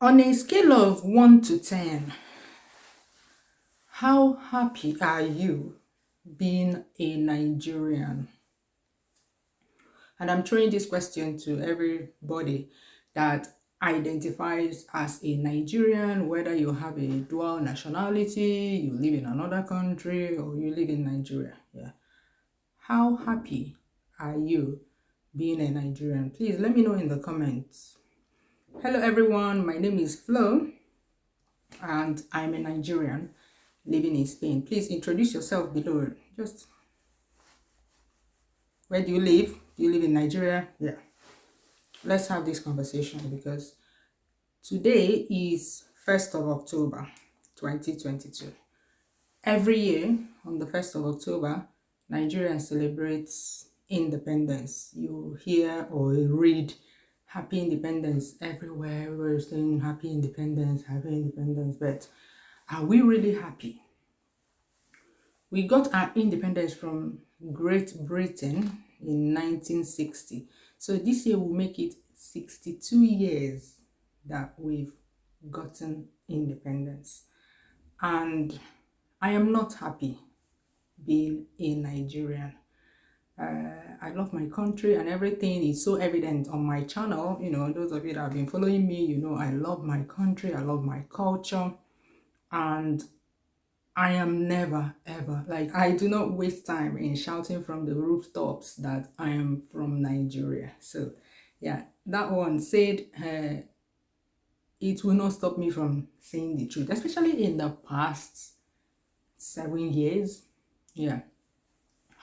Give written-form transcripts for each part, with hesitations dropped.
On a scale of 1 to 10, how happy are you being a Nigerian? And I'm throwing this question to everybody that identifies as a Nigerian, whether you have a dual nationality, you live in another country, or you live in Nigeria. Yeah. How happy are you being a Nigerian? Please let me know in the comments. Hello everyone, my name is Flo and I'm a Nigerian living in Spain. Please introduce yourself below. Just where do you live? Do you live in Nigeria? Yeah. Let's have this conversation because today is 1st of October 2022. Every year on the 1st of October, Nigeria celebrates independence. You hear or read happy independence everywhere. We're saying happy independence, but are we really happy? We got our independence from Great Britain in 1960. So this year will make it 62 years that we've gotten independence. And I am not happy being a Nigerian. I love my country and everything is so evident on my channel. You know, those of you that have been following me, you know, I love my country, I love my culture, and I am never ever, like, I do not waste time in shouting from the rooftops that I am from Nigeria. So yeah, that one said, it will not stop me from saying the truth, especially in the past 7 years. Yeah,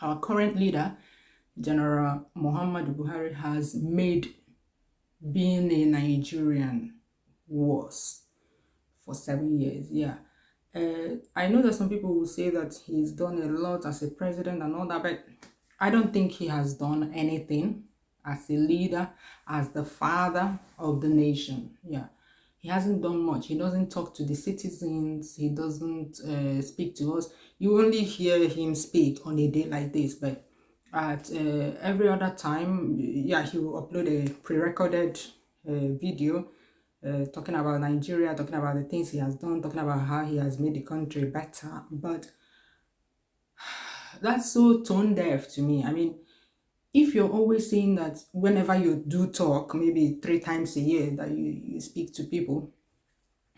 our current leader, General Muhammadu Buhari, has made being a Nigerian worse for 7 years. Yeah. I know that some people will say that he's done a lot as a president and all that, but I don't think he has done anything as a leader, as the father of the nation. Yeah, he hasn't done much. He doesn't talk to the citizens. He doesn't speak to us. You only hear him speak on a day like this, but at every other time, yeah, he will upload a pre-recorded video talking about Nigeria, talking about the things he has done, talking about how he has made the country better. But that's so tone deaf to me. I mean, if you're always saying that whenever you do talk, maybe 3 times a year that you speak to people,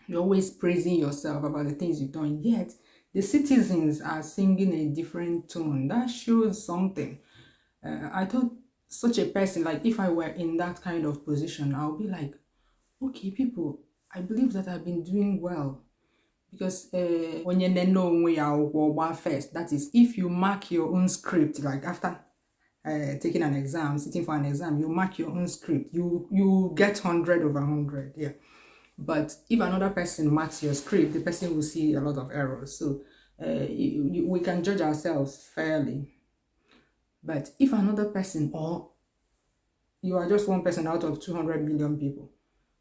you're always praising yourself about the things you've done, yet the citizens are singing a different tone. That shows something. I thought such a person, like if I were in that kind of position, I'll be like, okay, people, I believe that I've been doing well. Because when you know when you first, that is, if you mark your own script, like after taking an exam, sitting for an exam, you mark your own script, you get 100/100. Yeah. But if another person marks your script, the person will see a lot of errors. So we can judge ourselves fairly. But if another person, or you are just one person out of 200 million people,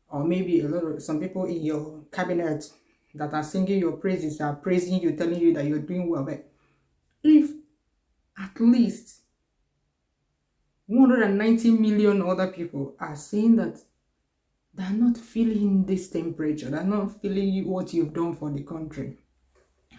or maybe some people in your cabinet that are singing your praises are praising you, telling you that you're doing well, but if at least 190 million other people are saying that they're not feeling this temperature, they're not feeling what you've done for the country,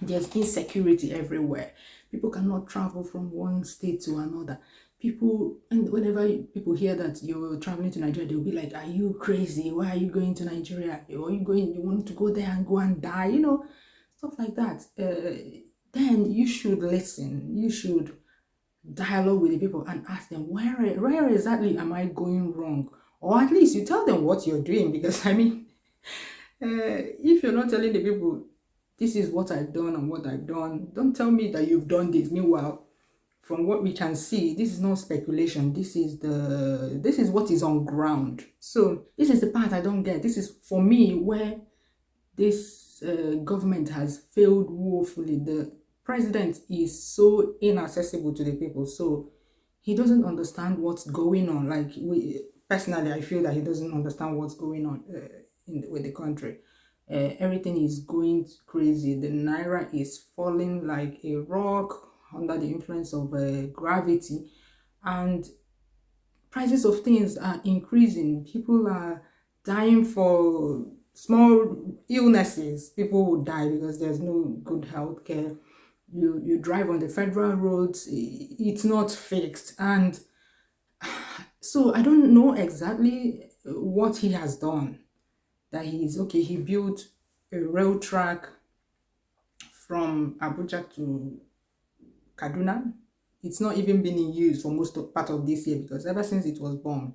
there's insecurity everywhere. People cannot travel from one state to another. People, and whenever people hear that you're traveling to Nigeria, they'll be like, are you crazy? Why are you going to Nigeria? Are you going, you want to go there and go and die? You know, stuff like that. Then you should listen. You should dialogue with the people and ask them, where exactly am I going wrong? Or at least you tell them what you're doing, because I mean, if you're not telling the people, this is what I've done and what I've done, don't tell me that you've done this. Meanwhile, from what we can see, this is not speculation. This is what is on ground. So this is the part I don't get. This is for me where this government has failed woefully. The president is so inaccessible to the people. So he doesn't understand what's going on. Like, personally, I feel that he doesn't understand what's going on with the country. Everything is going crazy. The naira is falling like a rock under the influence of gravity, and prices of things are increasing. People are dying for small illnesses, people will die because there's no good health care. You drive on the federal roads, it's not fixed. And so I don't know exactly what he has done. That he's okay, he built a rail track from Abuja to Kaduna. It's not even been in use for most of part of this year, because ever since it was bombed,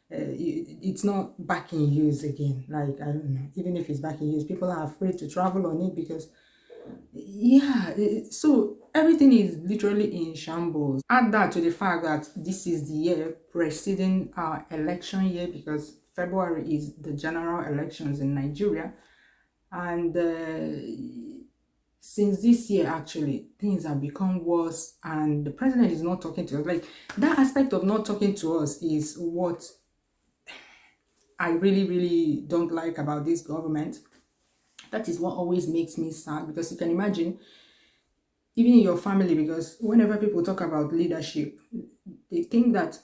it's not back in use again. Like, I don't know, even if it's back in use, people are afraid to travel on it because, yeah, so everything is literally in shambles. Add that to the fact that this is the year preceding our election year, because February is the general elections in Nigeria. And since this year, actually, things have become worse, and the president is not talking to us. Like, that aspect of not talking to us is what I really, really don't like about this government. That is what always makes me sad, because you can imagine, even in your family, because whenever people talk about leadership, they think that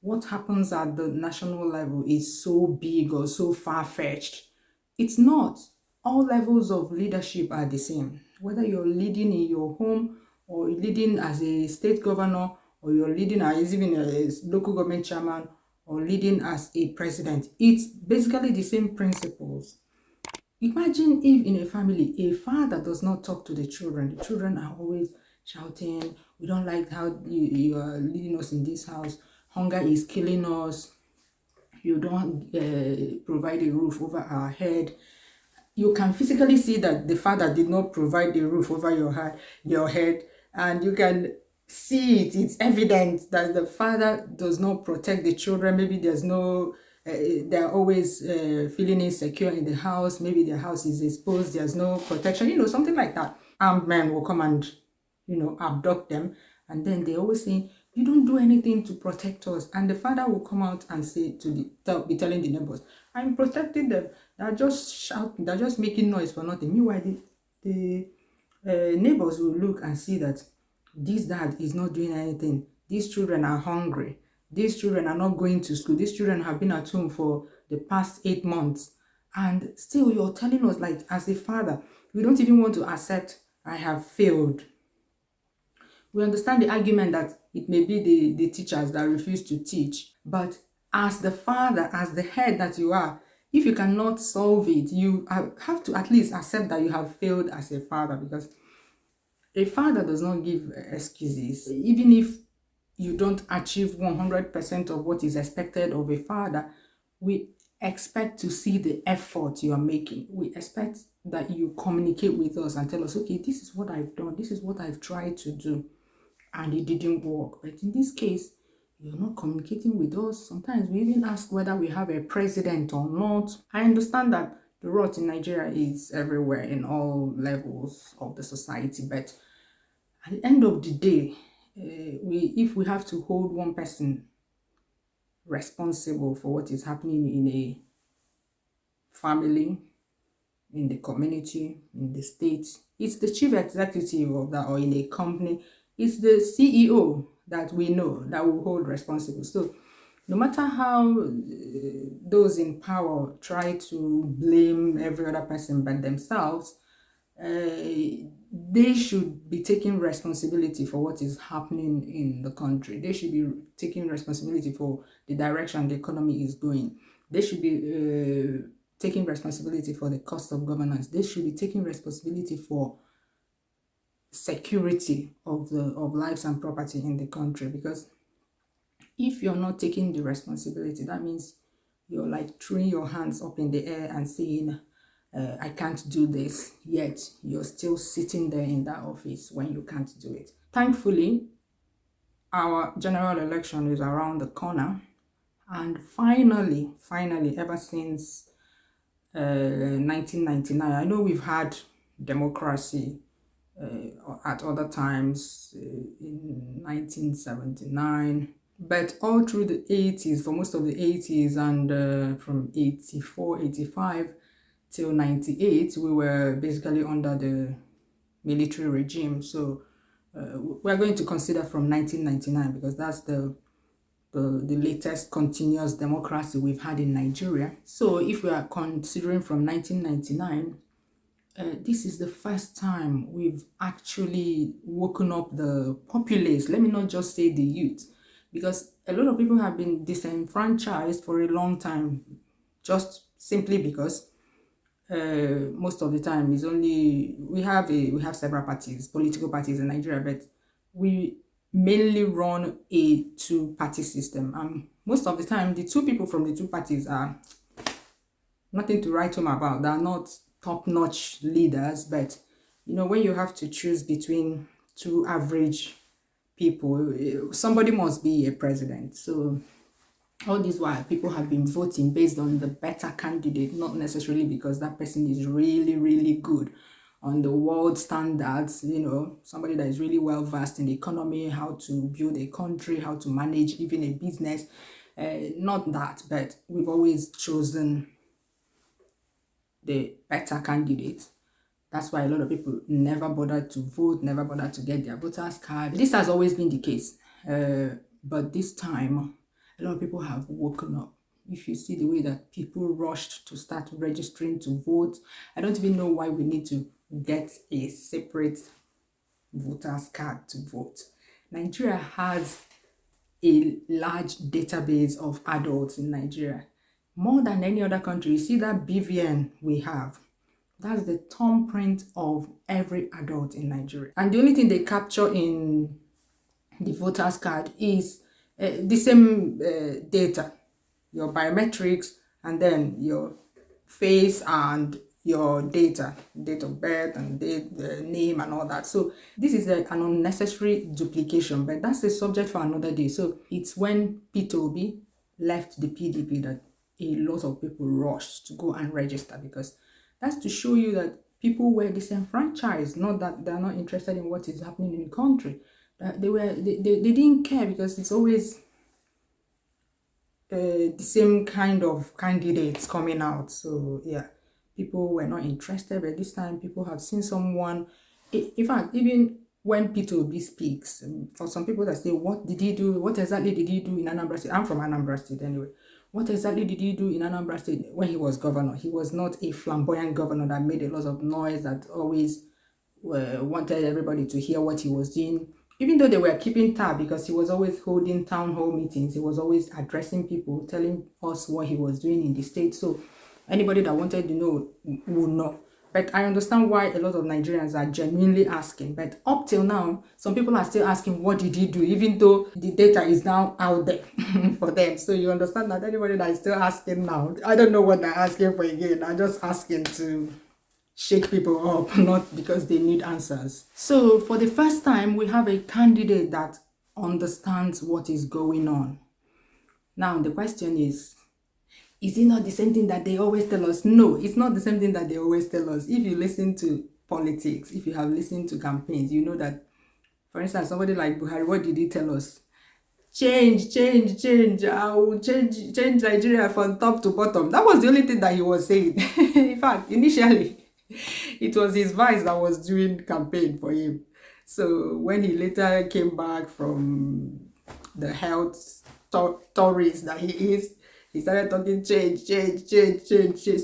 what happens at the national level is so big or so far-fetched. It's not. All levels of leadership are the same. Whether you're leading in your home, or leading as a state governor, or you're leading as even a local government chairman, or leading as a president, it's basically the same principles. Imagine if in a family, a father does not talk to the children are always shouting, "We don't like how you are leading us in this house. Hunger is killing us. You don't provide a roof over our head." You can physically see that the father did not provide the roof over your head, and you can see it. It's evident that the father does not protect the children. Maybe there's no, they're always feeling insecure in the house. Maybe their house is exposed. There's no protection. Something like that. Armed men will come and abduct them, and then they always say, "You don't do anything to protect us." And the father will come out and say be telling the neighbors, "I'm protecting them. They're just shouting. They're just making noise for nothing." Meanwhile, the neighbors will look and see that this dad is not doing anything. These children are hungry. These children are not going to school. These children have been at home for the past 8 months. And still you're telling us, like, as a father, we don't even want to accept I have failed. We understand the argument that it may be the teachers that refuse to teach, but as the father, as the head that you are, if you cannot solve it, you have to at least accept that you have failed as a father, because a father does not give excuses. Even if you don't achieve 100% of what is expected of a father, we expect to see the effort you are making. We expect that you communicate with us and tell us, "Okay, this is what I've done. This is what I've tried to do, and it didn't work." But in this case, you're not communicating with us. Sometimes we even ask whether we have a president or not. I understand that the rot in Nigeria is everywhere in all levels of the society, but at the end of the day, if we have to hold one person responsible for what is happening in a family, in the community, in the state, it's the chief executive of that, or in a company, it's the CEO that we know that will hold responsible. So no matter how those in power try to blame every other person but themselves, they should be taking responsibility for what is happening in the country. They should be taking responsibility for the direction the economy is going. They should be taking responsibility for the cost of governance. They should be taking responsibility for security of lives and property in the country. Because if you're not taking the responsibility, that means you're like throwing your hands up in the air and saying, "I can't do this," yet you're still sitting there in that office when you can't do it. Thankfully, our general election is around the corner, and finally, ever since 1999, I know we've had democracy at other times, in 1979, but all through the 80s, for most of the 80s, and from 84, 85 till 98, we were basically under the military regime. So we're going to consider from 1999, because that's the the latest continuous democracy we've had in Nigeria. So if we are considering from 1999, this is the first time we've actually woken up the populace. Let me not just say the youth, because a lot of people have been disenfranchised for a long time, just simply because most of the time is only we have several parties, political parties in Nigeria, but we mainly run a two-party system. Most of the time, the two people from the two parties are nothing to write home about. They are not top-notch leaders, but when you have to choose between two average people, somebody must be a president. So all this while people have been voting based on the better candidate, not necessarily because that person is really, really good on the world standards, somebody that is really well versed in the economy, how to build a country, how to manage even a business. Not that, but we've always chosen the better candidate. That's why a lot of people never bothered to vote, never bothered to get their voters card. This has always been the case. But this time, a lot of people have woken up. If you see the way that people rushed to start registering to vote, I don't even know why we need to get a separate voters card to vote. Nigeria has a large database of adults in Nigeria. More than any other country. You see that BVN we have? That's the thumbprint of every adult in Nigeria. And the only thing they capture in the voters card is the same data, your biometrics, and then your face and your date of birth and the name and all that. So this is an unnecessary duplication, but that's a subject for another day. So it's when Peter Obi left the PDP that a lot of people rushed to go and register, because that's to show you that people were disenfranchised, not that they're not interested in what is happening in the country. They didn't care, because it's always the same kind of candidates coming out. So yeah, people were not interested, but this time people have seen someone. In fact, even when Peter Obi speaks, for some people that say, what did he do? What exactly did he do in Anambra State? I'm from Anambra State anyway. What exactly did he do in Anambra State when he was governor? He was not a flamboyant governor that made a lot of noise, that always wanted everybody to hear what he was doing. Even though they were keeping tab, because he was always holding town hall meetings, he was always addressing people, telling us what he was doing in the state. So anybody that wanted to know would know. But I understand why a lot of Nigerians are genuinely asking. But up till now, some people are still asking, what did he do? Even though the data is now out there for them. So you understand that anybody that is still asking now, I don't know what they're asking for again. I'm just asking to shake people up, not because they need answers. So for the first time, we have a candidate that understands what is going on. Now, the question is it not the same thing that they always tell us? No, it's not the same thing that they always tell us. If you listen to politics, if you have listened to campaigns, you know that, for instance, somebody like Buhari, what did he tell us? Change. I will change Nigeria from top to bottom. That was the only thing that he was saying. In fact, initially, it was his vice that was doing campaign for him. So when he later came back from the health tourist that he is, he started talking change.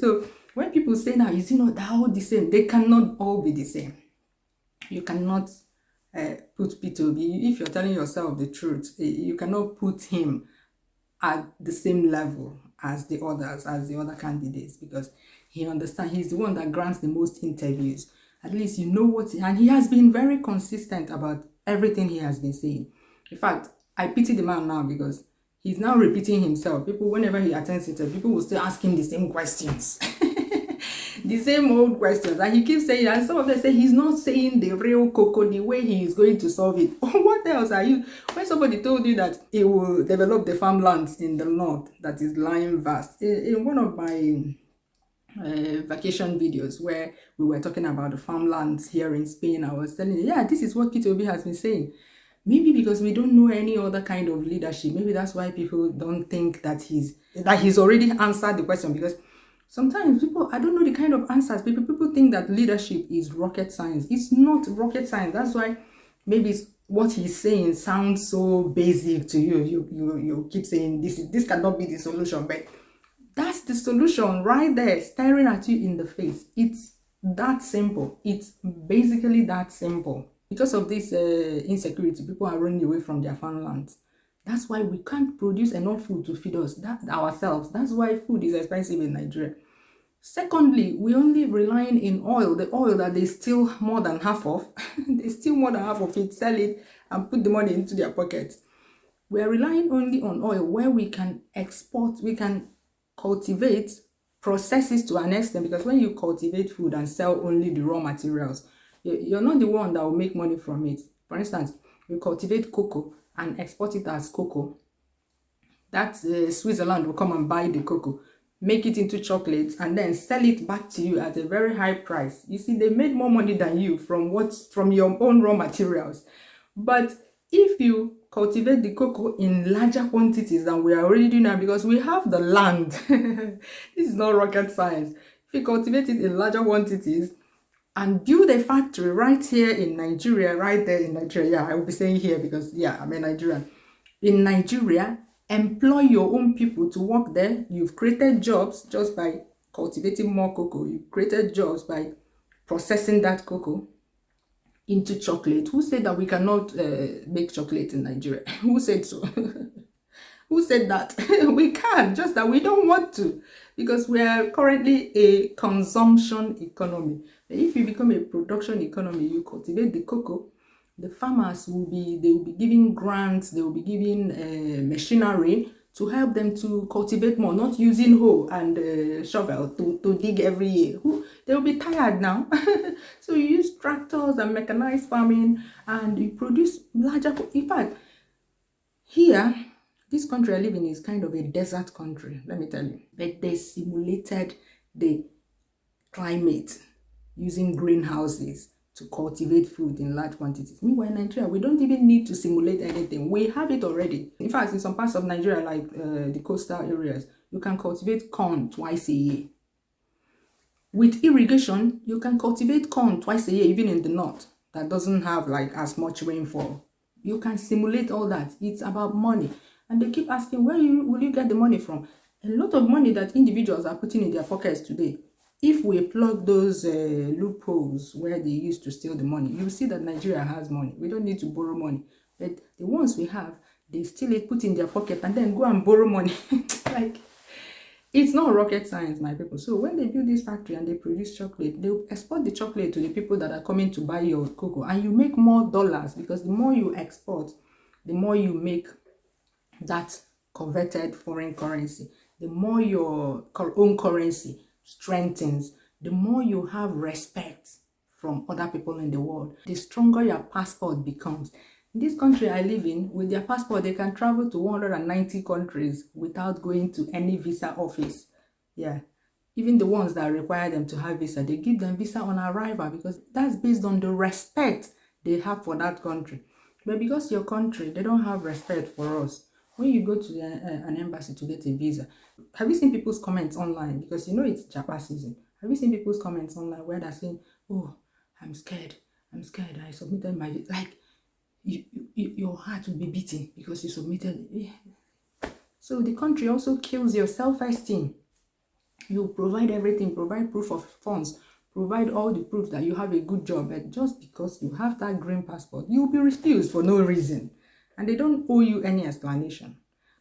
So when people say now, is it not all the same? They cannot all be the same. You cannot put Peter Obi, if you're telling yourself the truth, you cannot put him at the same level as the other candidates, because he understands, he's the one that grants the most interviews. At least you know and he has been very consistent about everything he has been saying. In fact, I pity the man now, because he's now repeating himself. People, whenever he attends it, people will still ask him the same questions. The same old questions. And he keeps saying, and some of them say he's not saying the real cocoa, the way he is going to solve it. What else are you? When somebody told you that he will develop the farmlands in the north that is lying vast. In one of my vacation videos where we were talking about the farmlands here in Spain, I was telling you, yeah, this is what Peter Obi has been saying. Maybe because we don't know any other kind of leadership. Maybe that's why people don't think that he's already answered the question. Because sometimes people, I don't know the kind of answers. People think that leadership is rocket science. It's not rocket science. That's why maybe what he's saying sounds so basic to you. You keep saying this cannot be the solution, but that's the solution right there, staring at you in the face. It's that simple. It's basically that simple. Because of this insecurity, people are running away from their farmlands. That's why we can't produce enough food to feed us ourselves. That's why food is expensive in Nigeria. Secondly, we only relying in oil, the oil that they steal more than half of. They steal more than half of it, sell it, and put the money into their pockets. We are relying only on oil where we can export, we can cultivate, processes to an extent, because when you cultivate food and sell only the raw materials, you're not the one that will make money from it. For instance, you cultivate cocoa and export it as cocoa. That Switzerland will come and buy the cocoa, make it into chocolate, and then sell it back to you at a very high price. You see, they made more money than you from your own raw materials. But if you cultivate the cocoa in larger quantities than we are already doing now, because we have the land, this is not rocket science. If you cultivate it in larger quantities and build a factory right here in Nigeria, right there in Nigeria, yeah, I will be saying here because, yeah, I'm a Nigerian. In Nigeria, employ your own people to work there. You've created jobs just by cultivating more cocoa. You've created jobs by processing that cocoa into chocolate. Who said that we cannot make chocolate in Nigeria? Who said so? Who said that? We can, just that we don't want to, because we are currently a consumption economy. If you become a production economy, you cultivate the cocoa, the farmers will be giving grants, they will be giving machinery to help them to cultivate more, not using hoe and shovel to dig every year. They will be tired now. So you use tractors and mechanized farming, and you produce larger. In fact, here, this country I live in is kind of a desert country, let me tell you. But they simulated the climate using greenhouses to cultivate food in large quantities. Meanwhile, in Nigeria, we don't even need to simulate anything. We have it already. In fact, in some parts of Nigeria, like the coastal areas, you can cultivate corn twice a year. With irrigation, you can cultivate corn twice a year, even in the north, that doesn't have like as much rainfall. You can simulate all that. It's about money. And they keep asking, where will you get the money from? A lot of money that individuals are putting in their pockets today. If we plug those loopholes where they used to steal the money, you'll see that Nigeria has money. We don't need to borrow money. But the ones we have, they steal it, put in their pocket, and then go and borrow money. Like, it's not rocket science, my people. So when they build this factory and they produce chocolate, they export the chocolate to the people that are coming to buy your cocoa. And you make more dollars, because the more you export, the more you make that converted foreign currency. The more your own currency strengthens, the more you have respect from other people in the world, the stronger your passport becomes. In this country I live in, with their passport, they can travel to 190 countries without going to any visa office. Yeah. Even the ones that require them to have visa, they give them visa on arrival, because that's based on the respect they have for that country. But because your country, they don't have respect for us. When you go to an embassy to get a visa, have you seen people's comments online? Because you know it's Japa season. Have you seen people's comments online where they're saying, oh, I'm scared, I submitted my visa. Like, your heart will be beating because you submitted it. So the country also kills your self-esteem. You provide everything, provide proof of funds, provide all the proof that you have a good job, but just because you have that green passport, you'll be refused for no reason. And they don't owe you any explanation.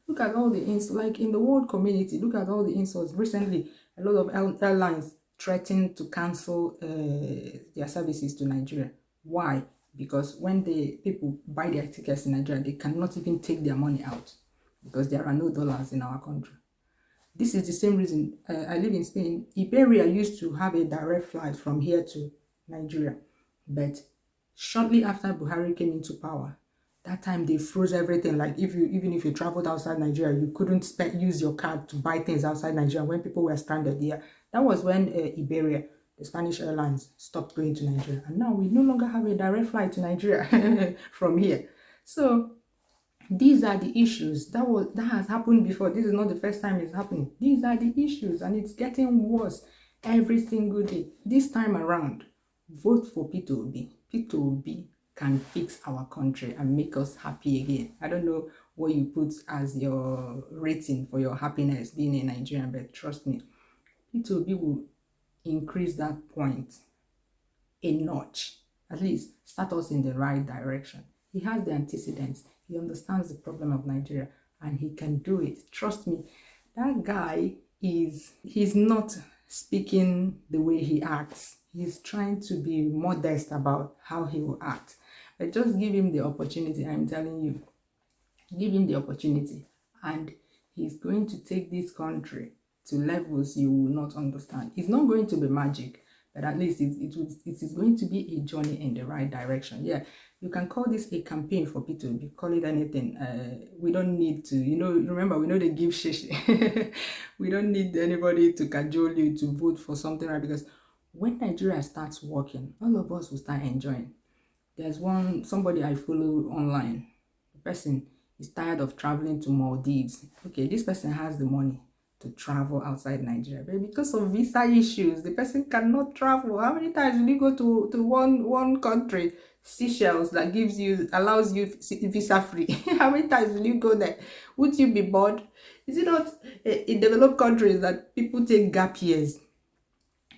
Look at all the insults, like in the world community, look at all the insults. Recently, a lot of airlines threatened to cancel their services to Nigeria. Why? Because when the people buy their tickets in Nigeria, they cannot even take their money out, because there are no dollars in our country. This is the same reason I live in Spain. Iberia used to have a direct flight from here to Nigeria. But shortly after Buhari came into power, that time they froze everything. Like even if you traveled outside Nigeria, you couldn't use your card to buy things outside Nigeria when people were stranded here. That was when Iberia, the Spanish airlines, stopped going to Nigeria. And now we no longer have a direct flight to Nigeria from here. So these are the issues. That has happened before. This is not the first time it's happening. These are the issues, and it's getting worse every single day. This time around, vote for Peter Obi. Peter Obi can fix our country and make us happy again. I don't know what you put as your rating for your happiness being a Nigerian, but trust me, Peter Obi will increase that point a notch, at least start us in the right direction. He has the antecedents, he understands the problem of Nigeria, and he can do it. Trust me, that guy he's not speaking the way he acts. He's trying to be modest about how he will act. But just give him the opportunity, I'm telling you. Give him the opportunity, and he's going to take this country to levels you will not understand. It's not going to be magic, but at least it is going to be a journey in the right direction. Yeah, you can call this a campaign for Peter Obi, call it anything. We don't need to, remember, we know they give shish. We don't need anybody to cajole you to vote for something, right? Because when Nigeria starts working, all of us will start enjoying. There's somebody I follow online. The person is tired of traveling to Maldives. Okay, this person has the money to travel outside Nigeria, but because of visa issues, the person cannot travel. How many times will you go to one country, Seychelles, that allows you visa free? How many times will you go there? Would you be bored? Is it not in developed countries that people take gap years?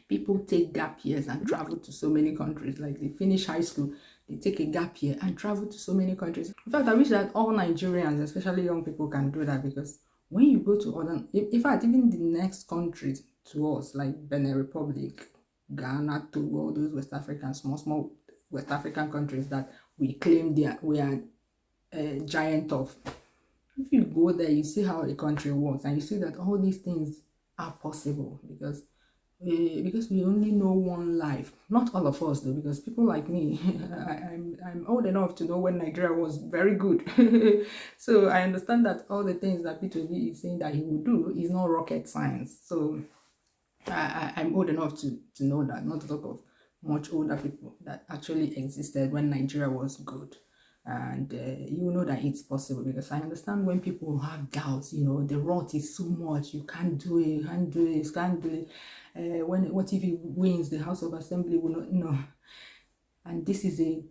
People take gap years and travel to so many countries. Like, they finish high school, they take a gap year and travel to so many countries. In fact, I wish that all Nigerians, especially young people, can do that, because when you go to other, in fact, even the next countries to us, like Benin Republic, Ghana, Togo, all those West African, small West African countries that we claim we are a giant of. If you go there, you see how the country works, and you see that all these things are possible, because we only know one life. Not all of us though, because people like me, I'm old enough to know when Nigeria was very good. So I understand that all the things that Peter Obi is saying that he will do is not rocket science. So I'm old enough to know that, not to talk of much older people that actually existed when Nigeria was good. And you know that it's possible, because I understand when people have doubts, the rot is so much, you can't do it, you can't do it, you can't do it. What if he wins? The House of Assembly will not, And this is a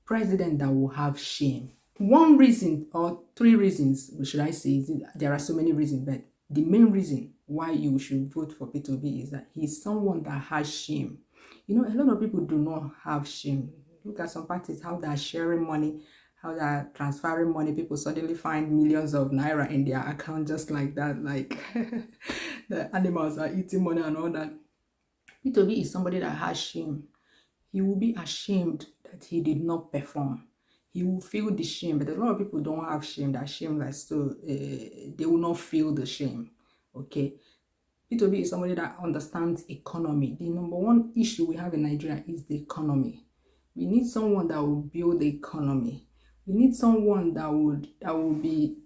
president that will have shame. One reason, or three reasons, should I say, there are so many reasons, but the main reason why you should vote for Peter Obi is that he's someone that has shame. A lot of people do not have shame. Look at some parties, how they're sharing money, how they're transferring money. People suddenly find millions of naira in their account just like that. Like, the animals are eating money and all that. Peter Obi is somebody that has shame. He will be ashamed that he did not perform. He will feel the shame, but a lot of people don't have shame. They're shameless, so they will not feel the shame. Okay. Peter Obi is somebody that understands economy. The number one issue we have in Nigeria is the economy. We need someone that will build the economy. We need someone that will be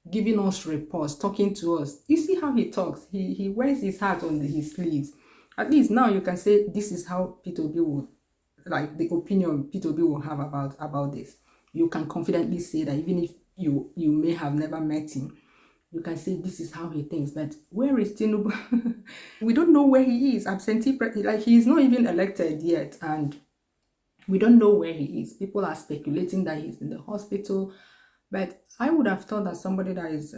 giving us reports, talking to us. You see how he talks. He wears his heart on his sleeves. At least now you can say this is how Peter Obi would, like, the opinion Peter Obi will have about this. You can confidently say that, even if you may have never met him, you can say this is how he thinks. But where is Tinubu? We don't know where he is. Absentee, like, he's not even elected yet, and we don't know where he is. People are speculating that he's in the hospital, but I would have thought that somebody that is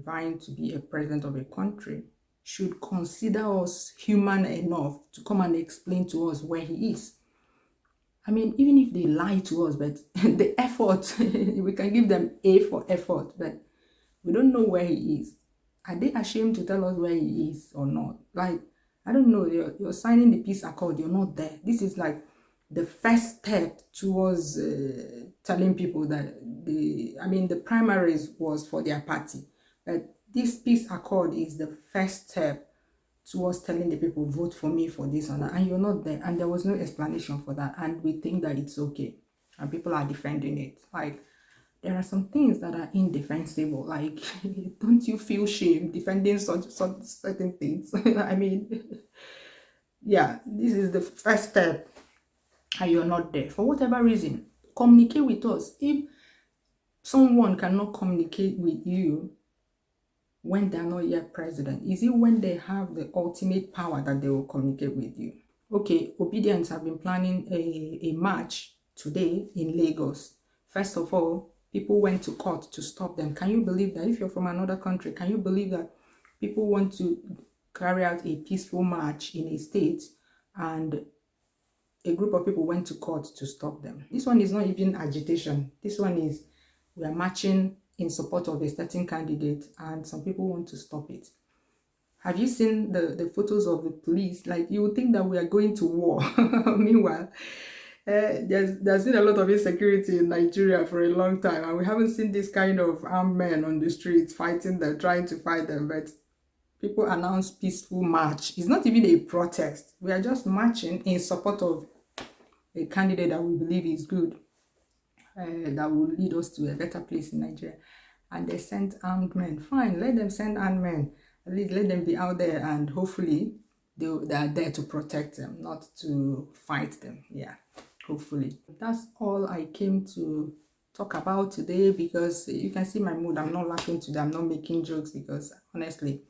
vying to be a president of a country should consider us human enough to come and explain to us where he is. I mean, even if they lie to us, but the effort, we can give them A for effort, but we don't know where he is. Are they ashamed to tell us where he is or not? Like, I don't know, you're signing the peace accord, you're not there. This is like the first step towards telling people that the primaries was for their party. But this peace accord is the first step towards telling the people, vote for me for this or that, and you're not there, and there was no explanation for that, and we think that it's okay, and people are defending it. Like, there are some things that are indefensible. Like, don't you feel shame defending such certain things? I mean, yeah, this is the first step, and you're not there for whatever reason. Communicate with us. If someone cannot communicate with you when they're not yet president, is it when they have the ultimate power that they will communicate with you? Okay, Obedience have been planning a march today in Lagos. First of all, people went to court to stop them. Can you believe that? If you're from another country, can you believe that people want to carry out a peaceful march in a state and a group of people went to court to stop them? This one is not even agitation. This one is, we are marching in support of a certain candidate and some people want to stop it. Have you seen the photos of the police? Like, you would think that we are going to war. Meanwhile, there's been a lot of insecurity in Nigeria for a long time, and we haven't seen this kind of armed men on the streets fighting them, trying to fight them. But people announce peaceful march. It's not even a protest. We are just marching in support of a candidate that we believe is good, that will lead us to a better place in Nigeria. And they sent armed men. Fine, let them send armed men. At least let them be out there, and hopefully they are there to protect them, not to fight them. Yeah, hopefully. That's all I came to talk about today, because you can see my mood. I'm not laughing today. I'm not making jokes, because honestly,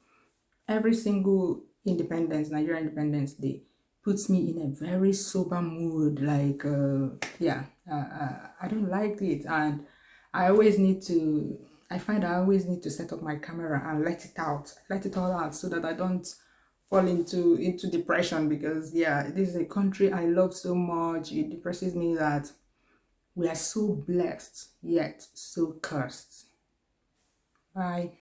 every single Nigerian Independence Day puts me in a very sober mood. Like, I don't like it, and I find I always need to set up my camera and let it all out, so that I don't fall into depression, because this is a country I love so much. It depresses me that we are so blessed yet so cursed. Bye.